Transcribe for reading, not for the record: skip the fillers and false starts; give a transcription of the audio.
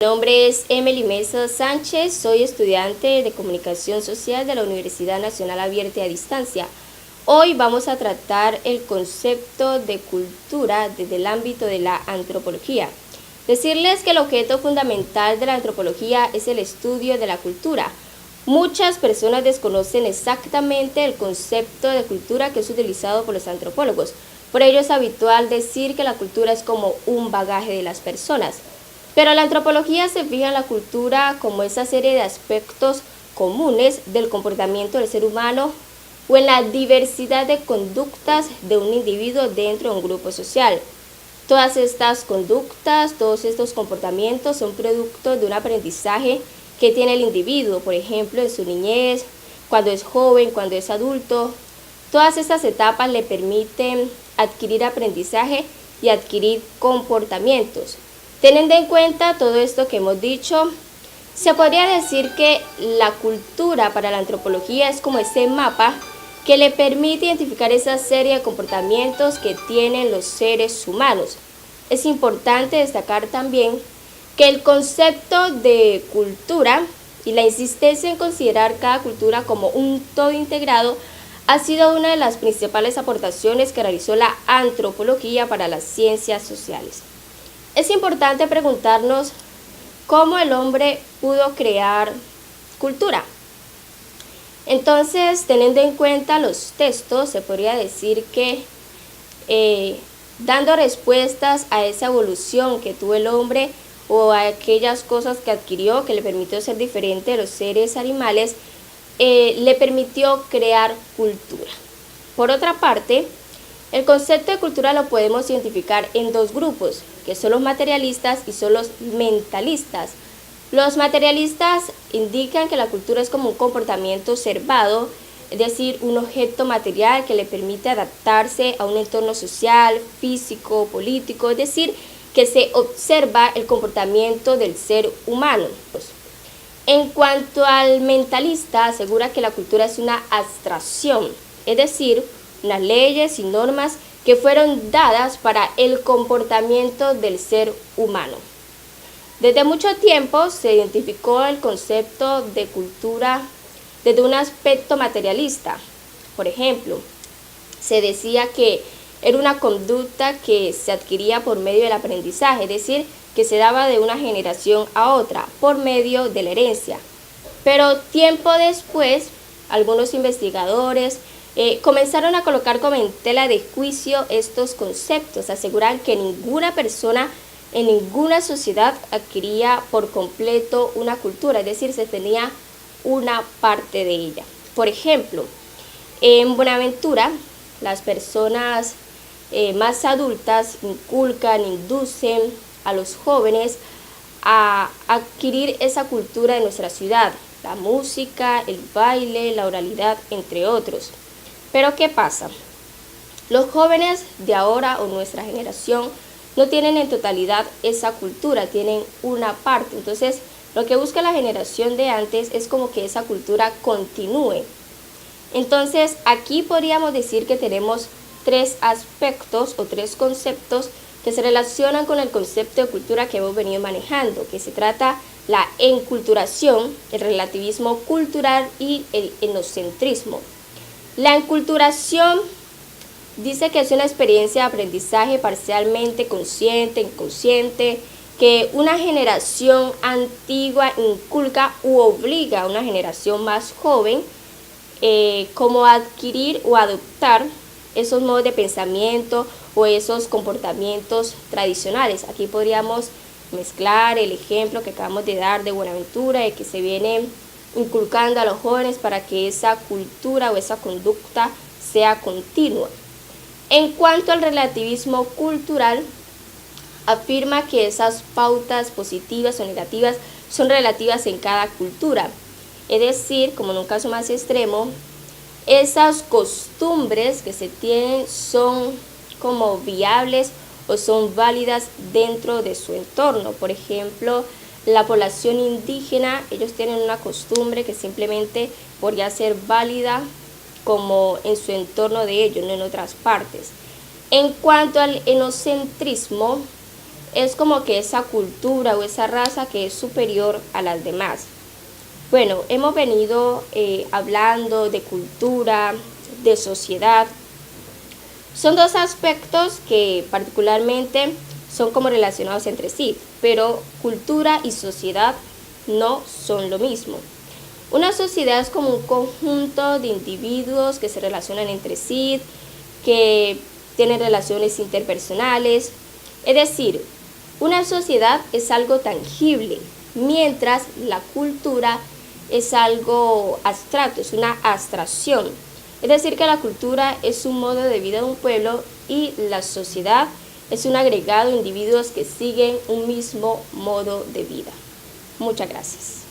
Mi nombre es Emily Mesa Sánchez, soy estudiante de Comunicación Social de la Universidad Nacional Abierta y a Distancia. Hoy vamos a tratar el concepto de cultura desde el ámbito de la antropología. Decirles que el objeto fundamental de la antropología es el estudio de la cultura. Muchas personas desconocen exactamente el concepto de cultura que es utilizado por los antropólogos. Por ello es habitual decir que la cultura es como un bagaje de las personas. Pero la antropología se fija en la cultura como esa serie de aspectos comunes del comportamiento del ser humano o en la diversidad de conductas de un individuo dentro de un grupo social. Todas estas conductas, todos estos comportamientos son producto de un aprendizaje que tiene el individuo, por ejemplo, en su niñez, cuando es joven, cuando es adulto. Todas estas etapas le permiten adquirir aprendizaje y adquirir comportamientos. Teniendo en cuenta todo esto que hemos dicho, se podría decir que la cultura para la antropología es como ese mapa que le permite identificar esa serie de comportamientos que tienen los seres humanos. Es importante destacar también que el concepto de cultura y la insistencia en considerar cada cultura como un todo integrado ha sido una de las principales aportaciones que realizó la antropología para las ciencias sociales. Es importante preguntarnos cómo el hombre pudo crear cultura. Entonces, teniendo en cuenta los textos, se podría decir que dando respuestas a esa evolución que tuvo el hombre o a aquellas cosas que adquirió que le permitió ser diferente de los seres animales, le permitió crear cultura. Por otra parte, el concepto de cultura lo podemos identificar en dos grupos, que son los materialistas y son los mentalistas. Los materialistas indican que la cultura es como un comportamiento observado, es decir, un objeto material que le permite adaptarse a un entorno social, físico, político, es decir, que se observa el comportamiento del ser humano. En cuanto al mentalista, asegura que la cultura es una abstracción, es decir, unas leyes y normas que fueron dadas para el comportamiento del ser humano. Desde mucho tiempo se identificó el concepto de cultura desde un aspecto materialista. Por ejemplo, se decía que era una conducta que se adquiría por medio del aprendizaje, es decir, que se daba de una generación a otra por medio de la herencia. Pero tiempo después, algunos investigadores comenzaron a colocar como en tela de juicio estos conceptos. Aseguran que ninguna persona en ninguna sociedad adquiría por completo una cultura, es decir, se tenía una parte de ella. Por ejemplo, en Buenaventura, las personas más adultas inculcan, inducen a los jóvenes a adquirir esa cultura de nuestra ciudad, la música, el baile, la oralidad, entre otros. Pero ¿qué pasa? Los jóvenes de ahora o nuestra generación no tienen en totalidad esa cultura, tienen una parte. Entonces, lo que busca la generación de antes es como que esa cultura continúe. Entonces, aquí podríamos decir que tenemos tres aspectos o tres conceptos que se relacionan con el concepto de cultura que hemos venido manejando, que se trata la enculturación, el relativismo cultural y el etnocentrismo. La enculturación dice que es una experiencia de aprendizaje parcialmente consciente, inconsciente, que una generación antigua inculca u obliga a una generación más joven como a adquirir o adoptar esos modos de pensamiento o esos comportamientos tradicionales. Aquí podríamos mezclar el ejemplo que acabamos de dar de Buenaventura, de que se viene inculcando a los jóvenes para que esa cultura o esa conducta sea continua. En cuanto al relativismo cultural, afirma que esas pautas positivas o negativas son relativas en cada cultura. Es decir, como en un caso más extremo, esas costumbres que se tienen son como viables o son válidas dentro de su entorno. Por ejemplo, la población indígena, ellos tienen una costumbre que simplemente podría ser válida como en su entorno de ellos, no en otras partes. En cuanto al etnocentrismo, es como que esa cultura o esa raza que es superior a las demás. Bueno, hemos venido hablando de cultura, de sociedad. Son dos aspectos que particularmente son como relacionados entre sí, pero cultura y sociedad no son lo mismo. Una sociedad es como un conjunto de individuos que se relacionan entre sí, que tienen relaciones interpersonales. Es decir, una sociedad es algo tangible, mientras la cultura es algo abstracto, es una abstracción. Es decir, que la cultura es un modo de vida de un pueblo y la sociedad es un agregado de individuos que siguen un mismo modo de vida. Muchas gracias.